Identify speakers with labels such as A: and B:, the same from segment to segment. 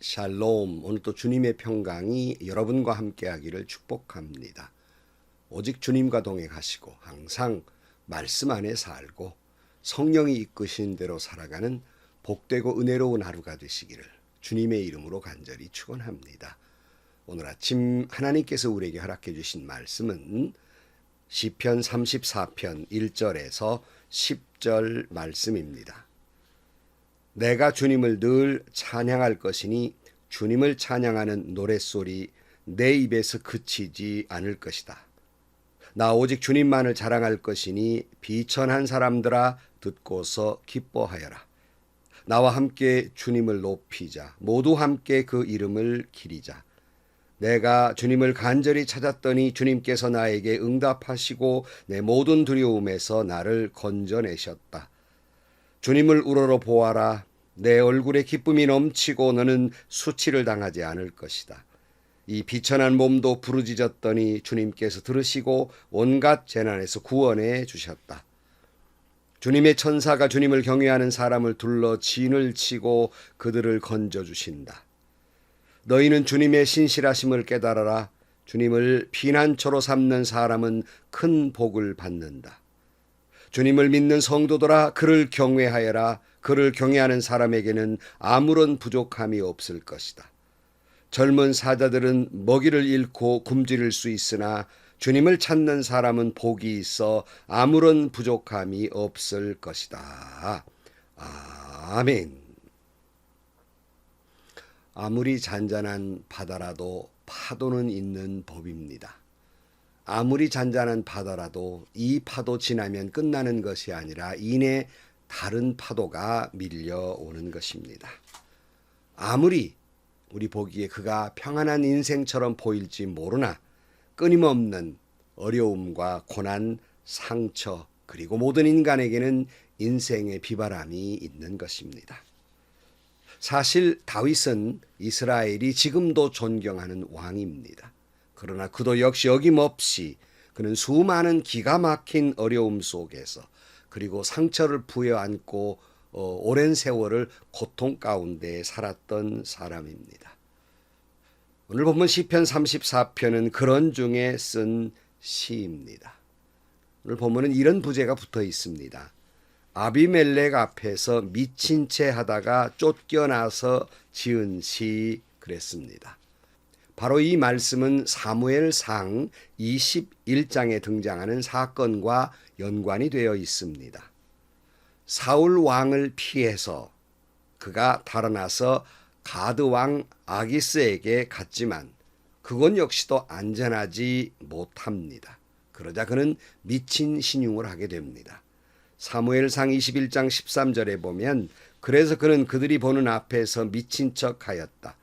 A: 샬롬. 오늘 또 주님의 평강이 여러분과 함께하기를 축복합니다. 오직 주님과 동행하시고 항상 말씀 안에 살고 성령이 이끄신 대로 살아가는 복되고 은혜로운 하루가 되시기를 주님의 이름으로 간절히 축원합니다. 오늘 아침 하나님께서 우리에게 허락해 주신 말씀은 시편 34편 1절에서 10절 말씀입니다. 내가 주님을 늘 찬양할 것이니 주님을 찬양하는 노랫소리 내 입에서 그치지 않을 것이다. 나 오직 주님만을 자랑할 것이니 비천한 사람들아 듣고서 기뻐하여라. 나와 함께 주님을 높이자. 모두 함께 그 이름을 기리자. 내가 주님을 간절히 찾았더니 주님께서 나에게 응답하시고 내 모든 두려움에서 나를 건져내셨다. 주님을 우러러 보아라. 내 얼굴에 기쁨이 넘치고 너는 수치를 당하지 않을 것이다. 이 비천한 몸도 부르짖었더니 주님께서 들으시고 온갖 재난에서 구원해 주셨다. 주님의 천사가 주님을 경외하는 사람을 둘러 진을 치고 그들을 건져주신다. 너희는 주님의 신실하심을 깨달아라. 주님을 피난처로 삼는 사람은 큰 복을 받는다. 주님을 믿는 성도들아 그를 경외하여라. 그를 경외하는 사람에게는 아무런 부족함이 없을 것이다. 젊은 사자들은 먹이를 잃고 굶주릴 수 있으나 주님을 찾는 사람은 복이 있어 아무런 부족함이 없을 것이다. 아멘. 아무리 잔잔한 바다라도 파도는 있는 법입니다. 아무리 잔잔한 바다라도 이 파도 지나면 끝나는 것이 아니라 이내 다른 파도가 밀려오는 것입니다. 아무리 우리 보기에 그가 평안한 인생처럼 보일지 모르나 끊임없는 어려움과 고난, 상처 그리고 모든 인간에게는 인생의 비바람이 있는 것입니다. 사실 다윗은 이스라엘이 지금도 존경하는 왕입니다. 그러나 그도 역시 어김없이 그는 수많은 기가 막힌 어려움 속에서 그리고 상처를 부여안고 오랜 세월을 고통 가운데 살았던 사람입니다. 오늘 본문 시편 34편은 그런 중에 쓴 시입니다. 오늘 본문은 이런 부제가 붙어 있습니다. 아비멜렉 앞에서 미친 채 하다가 쫓겨나서 지은 시 그랬습니다. 바로 이 말씀은 사무엘상 21장에 등장하는 사건과 연관이 되어 있습니다. 사울 왕을 피해서 그가 달아나서 가드 왕 아기스에게 갔지만 그건 역시도 안전하지 못합니다. 그러자 그는 미친 신용을 하게 됩니다. 사무엘상 21장 13절에 보면 그래서 그는 그들이 보는 앞에서 미친 척하였다.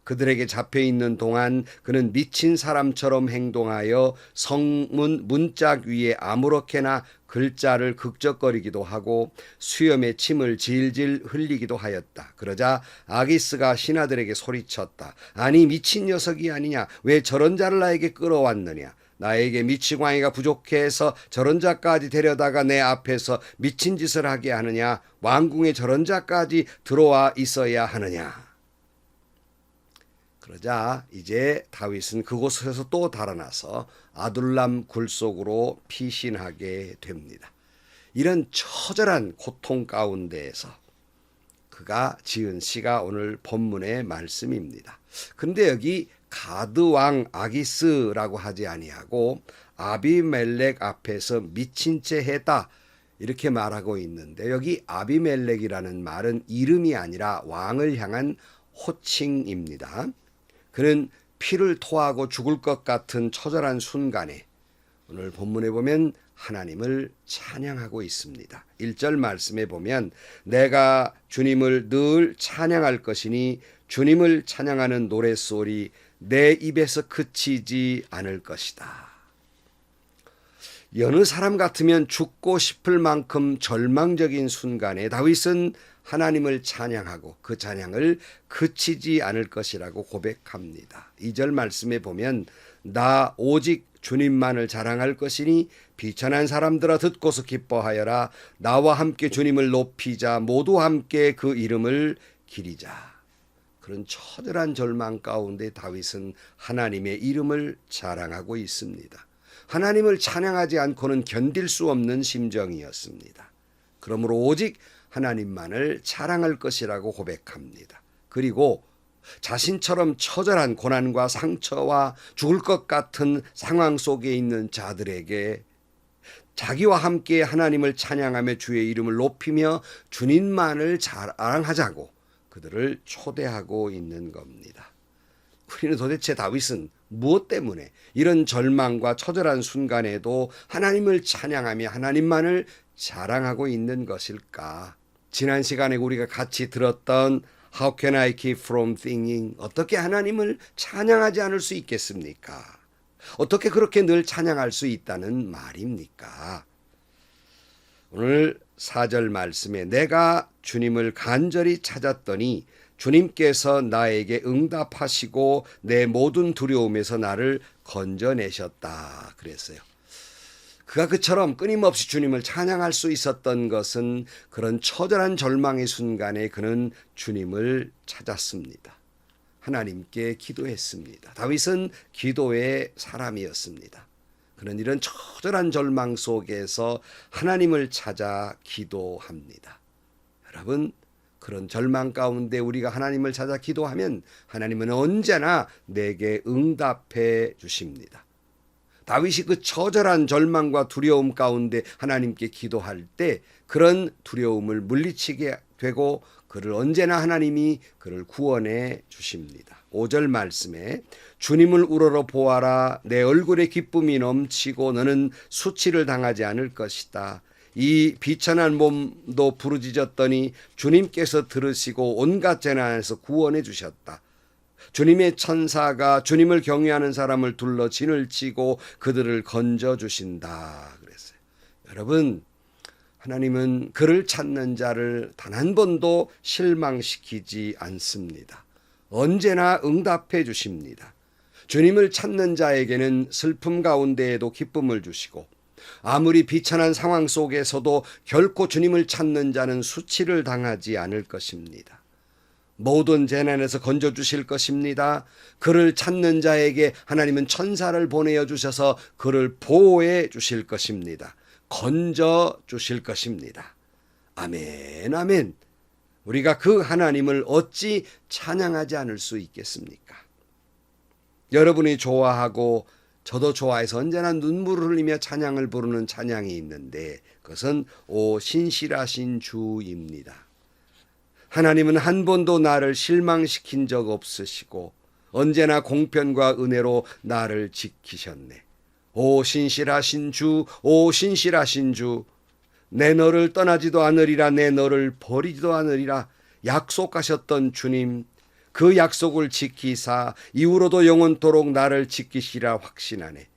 A: 그들에게 잡혀있는 동안 그는 미친 사람처럼 행동하여 성문 문짝 위에 아무렇게나 글자를 극적거리기도 하고 수염에 침을 질질 흘리기도 하였다. 그러자 아기스가 신하들에게 소리쳤다. 아니 미친 녀석이 아니냐. 왜 저런 자를 나에게 끌어왔느냐. 나에게 미치광이가 부족해서 저런 자까지 데려다가 내 앞에서 미친 짓을 하게 하느냐. 왕궁에 저런 자까지 들어와 있어야 하느냐. 그러자 이제 다윗은 그곳에서 또 달아나서 아둘람 굴 속으로 피신하게 됩니다. 이런 처절한 고통 가운데에서 그가 지은 시가 오늘 본문의 말씀입니다. 그런데 여기 가드 왕 아기스라고 하지 아니하고 아비멜렉 앞에서 미친 채 했다 이렇게 말하고 있는데 여기 아비멜렉이라는 말은 이름이 아니라 왕을 향한 호칭입니다. 그는 피를 토하고 죽을 것 같은 처절한 순간에 오늘 본문에 보면 하나님을 찬양하고 있습니다. 1절 말씀에 보면 내가 주님을 늘 찬양할 것이니 주님을 찬양하는 노랫소리 내 입에서 그치지 않을 것이다. 여느 사람 같으면 죽고 싶을 만큼 절망적인 순간에 다윗은 하나님을 찬양하고 그 찬양을 그치지 않을 것이라고 고백합니다. 2절 말씀에 보면 나 오직 주님만을 자랑할 것이니 비천한 사람들아 듣고서 기뻐하여라. 나와 함께 주님을 높이자. 모두 함께 그 이름을 기리자. 그런 처절한 절망 가운데 다윗은 하나님의 이름을 자랑하고 있습니다. 하나님을 찬양하지 않고는 견딜 수 없는 심정이었습니다. 그러므로 오직 하나님만을 자랑할 것이라고 고백합니다. 그리고 자신처럼 처절한 고난과 상처와 죽을 것 같은 상황 속에 있는 자들에게 자기와 함께 하나님을 찬양하며 주의 이름을 높이며 주님만을 자랑하자고 그들을 초대하고 있는 겁니다. 우리는 도대체 다윗은 무엇 때문에 이런 절망과 처절한 순간에도 하나님을 찬양하며 하나님만을 자랑하고 있는 것일까? 지난 시간에 우리가 같이 들었던 How can I keep from thinking? 어떻게 하나님을 찬양하지 않을 수 있겠습니까? 어떻게 그렇게 늘 찬양할 수 있다는 말입니까? 오늘 4절 말씀에 내가 주님을 간절히 찾았더니 주님께서 나에게 응답하시고 내 모든 두려움에서 나를 건져내셨다 그랬어요. 그가 그처럼 끊임없이 주님을 찬양할 수 있었던 것은 그런 처절한 절망의 순간에 그는 주님을 찾았습니다. 하나님께 기도했습니다. 다윗은 기도의 사람이었습니다. 그는 이런 처절한 절망 속에서 하나님을 찾아 기도합니다. 여러분, 그런 절망 가운데 우리가 하나님을 찾아 기도하면 하나님은 언제나 내게 응답해 주십니다. 다윗이 그 처절한 절망과 두려움 가운데 하나님께 기도할 때 그런 두려움을 물리치게 되고 그를 언제나 하나님이 그를 구원해 주십니다. 5절 말씀에 주님을 우러러 보아라 내 얼굴에 기쁨이 넘치고 너는 수치를 당하지 않을 것이다. 이 비천한 몸도 부르짖었더니 주님께서 들으시고 온갖 재난에서 구원해 주셨다. 주님의 천사가 주님을 경외하는 사람을 둘러 진을 치고 그들을 건져 주신다 그랬어요. 여러분, 하나님은 그를 찾는 자를 단 한 번도 실망시키지 않습니다. 언제나 응답해 주십니다. 주님을 찾는 자에게는 슬픔 가운데에도 기쁨을 주시고 아무리 비천한 상황 속에서도 결코 주님을 찾는 자는 수치를 당하지 않을 것입니다. 모든 재난에서 건져주실 것입니다. 그를 찾는 자에게 하나님은 천사를 보내어 주셔서 그를 보호해 주실 것입니다. 건져 주실 것입니다. 아멘, 아멘. 우리가 그 하나님을 어찌 찬양하지 않을 수 있겠습니까? 여러분이 좋아하고 저도 좋아해서 언제나 눈물을 흘리며 찬양을 부르는 찬양이 있는데 그것은 오 신실하신 주입니다. 하나님은 한 번도 나를 실망시킨 적 없으시고 언제나 공편과 은혜로 나를 지키셨네. 오 신실하신 주, 오 신실하신 주, 내 너를 떠나지도 않으리라, 내 너를 버리지도 않으리라 약속하셨던 주님, 그 약속을 지키사 이후로도 영원토록 나를 지키시라 확신하네.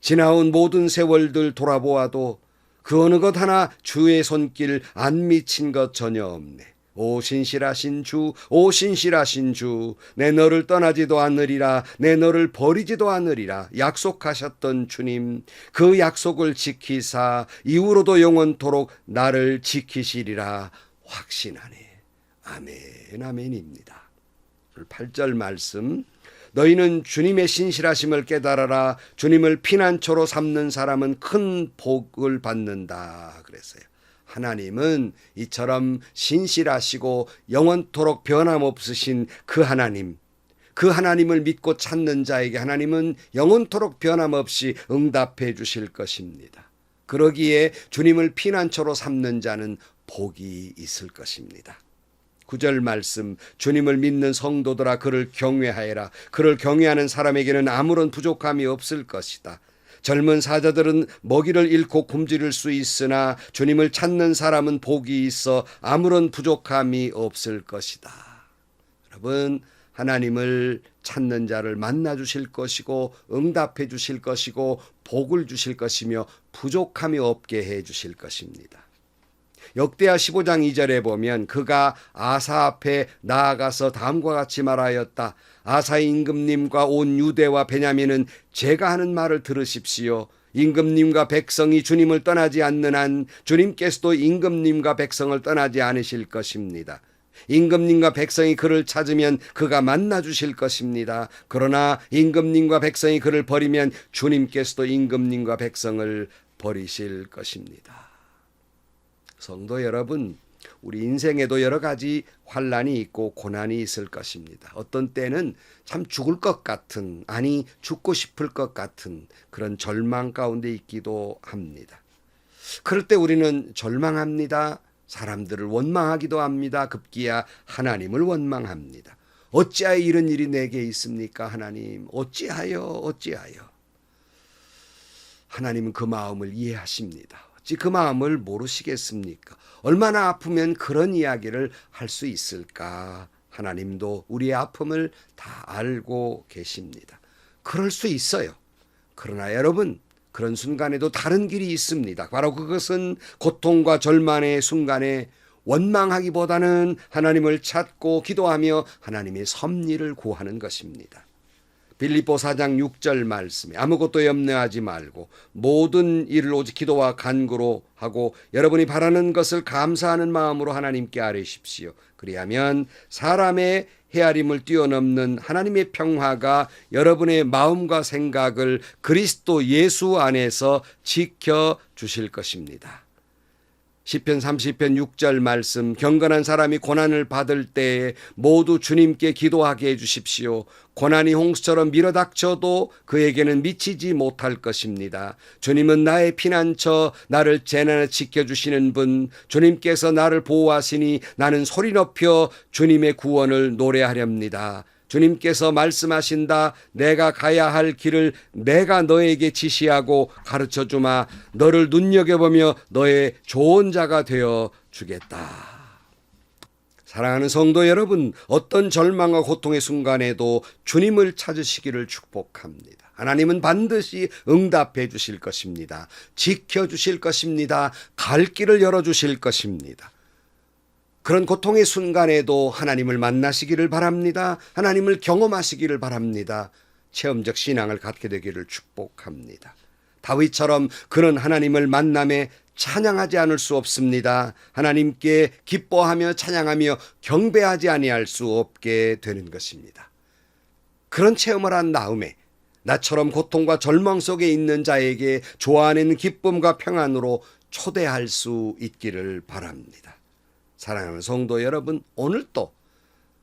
A: 지나온 모든 세월들 돌아보아도 그 어느 것 하나 주의 손길 안 미친 것 전혀 없네. 오 신실하신 주, 오 신실하신 주, 내 너를 떠나지도 않으리라, 내 너를 버리지도 않으리라 약속하셨던 주님, 그 약속을 지키사 이후로도 영원토록 나를 지키시리라 확신하네. 아멘, 아멘입니다. 8절 말씀, 너희는 주님의 신실하심을 깨달아라. 주님을 피난처로 삼는 사람은 큰 복을 받는다 그랬어요. 하나님은 이처럼 신실하시고 영원토록 변함없으신 그 하나님, 그 하나님을 믿고 찾는 자에게 하나님은 영원토록 변함없이 응답해 주실 것입니다. 그러기에 주님을 피난처로 삼는 자는 복이 있을 것입니다. 9절 말씀, 주님을 믿는 성도들아 그를 경외하여라. 그를 경외하는 사람에게는 아무런 부족함이 없을 것이다. 젊은 사자들은 먹이를 잃고 굶주릴 수 있으나 주님을 찾는 사람은 복이 있어 아무런 부족함이 없을 것이다. 여러분, 하나님을 찾는 자를 만나 주실 것이고 응답해 주실 것이고 복을 주실 것이며 부족함이 없게 해 주실 것입니다. 역대하 15장 2절에 보면 그가 아사 앞에 나아가서 다음과 같이 말하였다. 아사의 임금님과 온 유대와 베냐민은 제가 하는 말을 들으십시오. 임금님과 백성이 주님을 떠나지 않는 한 주님께서도 임금님과 백성을 떠나지 않으실 것입니다. 임금님과 백성이 그를 찾으면 그가 만나 주실 것입니다. 그러나 임금님과 백성이 그를 버리면 주님께서도 임금님과 백성을 버리실 것입니다. 성도 여러분, 우리 인생에도 여러 가지 환난이 있고 고난이 있을 것입니다. 어떤 때는 참 죽을 것 같은, 아니 죽고 싶을 것 같은 그런 절망 가운데 있기도 합니다. 그럴 때 우리는 절망합니다. 사람들을 원망하기도 합니다. 급기야 하나님을 원망합니다. 어찌하여 이런 일이 내게 있습니까? 하나님, 어찌하여. 하나님은 그 마음을 이해하십니다. 어찌 그 마음을 모르시겠습니까? 얼마나 아프면 그런 이야기를 할 수 있을까? 하나님도 우리의 아픔을 다 알고 계십니다. 그럴 수 있어요. 그러나 여러분, 그런 순간에도 다른 길이 있습니다. 바로 그것은 고통과 절망의 순간에 원망하기보다는 하나님을 찾고 기도하며 하나님의 섭리를 구하는 것입니다. 빌립보 4장 6절 말씀에 아무것도 염려하지 말고 모든 일을 오직 기도와 간구로 하고 여러분이 바라는 것을 감사하는 마음으로 하나님께 아뢰십시오. 그리하면 사람의 헤아림을 뛰어넘는 하나님의 평화가 여러분의 마음과 생각을 그리스도 예수 안에서 지켜주실 것입니다. 시편 30편 6절 말씀, 경건한 사람이 고난을 받을 때에 모두 주님께 기도하게 해주십시오. 고난이 홍수처럼 밀어닥쳐도 그에게는 미치지 못할 것입니다. 주님은 나의 피난처, 나를 재난에 지켜주시는 분, 주님께서 나를 보호하시니 나는 소리 높여 주님의 구원을 노래하렵니다. 주님께서 말씀하신다. 내가 가야 할 길을 내가 너에게 지시하고 가르쳐 주마. 너를 눈여겨보며 너의 좋은 자가 되어 주겠다. 사랑하는 성도 여러분, 어떤 절망과 고통의 순간에도 주님을 찾으시기를 축복합니다. 하나님은 반드시 응답해 주실 것입니다. 지켜주실 것입니다. 갈 길을 열어주실 것입니다. 그런 고통의 순간에도 하나님을 만나시기를 바랍니다. 하나님을 경험하시기를 바랍니다. 체험적 신앙을 갖게 되기를 축복합니다. 다윗처럼 그런 하나님을 만남에 찬양하지 않을 수 없습니다. 하나님께 기뻐하며 찬양하며 경배하지 아니할 수 없게 되는 것입니다. 그런 체험을 한 다음에 나처럼 고통과 절망 속에 있는 자에게 좋아하는 기쁨과 평안으로 초대할 수 있기를 바랍니다. 사랑하는 성도 여러분, 오늘도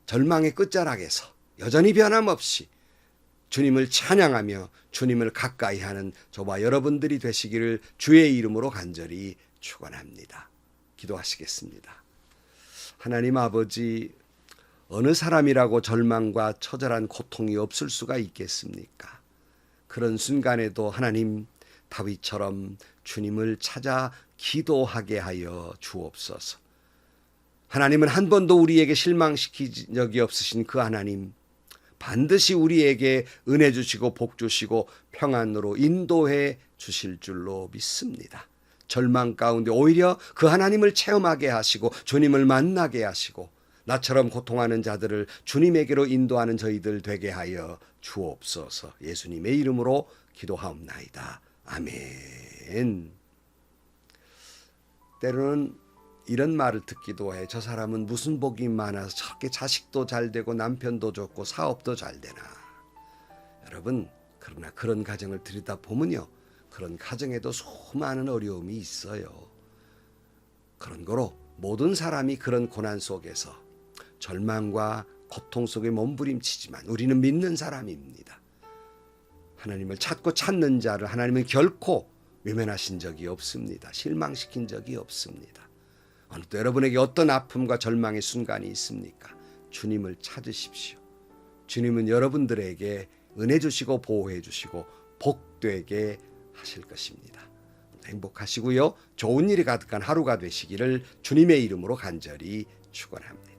A: 절망의 끝자락에서 여전히 변함없이 주님을 찬양하며 주님을 가까이 하는 저와 여러분들이 되시기를 주의 이름으로 간절히 축원합니다. 기도하시겠습니다. 하나님 아버지, 어느 사람이라고 절망과 처절한 고통이 없을 수가 있겠습니까? 그런 순간에도 하나님, 다윗처럼 주님을 찾아 기도하게 하여 주옵소서. 하나님은 한 번도 우리에게 실망시킨 적이 없으신 그 하나님, 반드시 우리에게 은혜 주시고 복 주시고 평안으로 인도해 주실 줄로 믿습니다. 절망 가운데 오히려 그 하나님을 체험하게 하시고 주님을 만나게 하시고 나처럼 고통하는 자들을 주님에게로 인도하는 저희들 되게 하여 주옵소서. 예수님의 이름으로 기도하옵나이다. 아멘. 때로는 이런 말을 듣기도 해. 저 사람은 무슨 복이 많아서 저렇게 자식도 잘 되고 남편도 좋고 사업도 잘 되나. 여러분, 그러나 그런 가정을 들여다보면요, 그런 가정에도 수많은 어려움이 있어요. 그런 거로 모든 사람이 그런 고난 속에서 절망과 고통 속에 몸부림치지만 우리는 믿는 사람입니다. 하나님을 찾고 찾는 자를 하나님은 결코 외면하신 적이 없습니다. 실망시킨 적이 없습니다. 오늘도 여러분에게 어떤 아픔과 절망의 순간이 있습니까? 주님을 찾으십시오. 주님은 여러분들에게 은혜 주시고 보호해 주시고 복되게 하실 것입니다. 행복하시고요, 좋은 일이 가득한 하루가 되시기를 주님의 이름으로 간절히 축원합니다.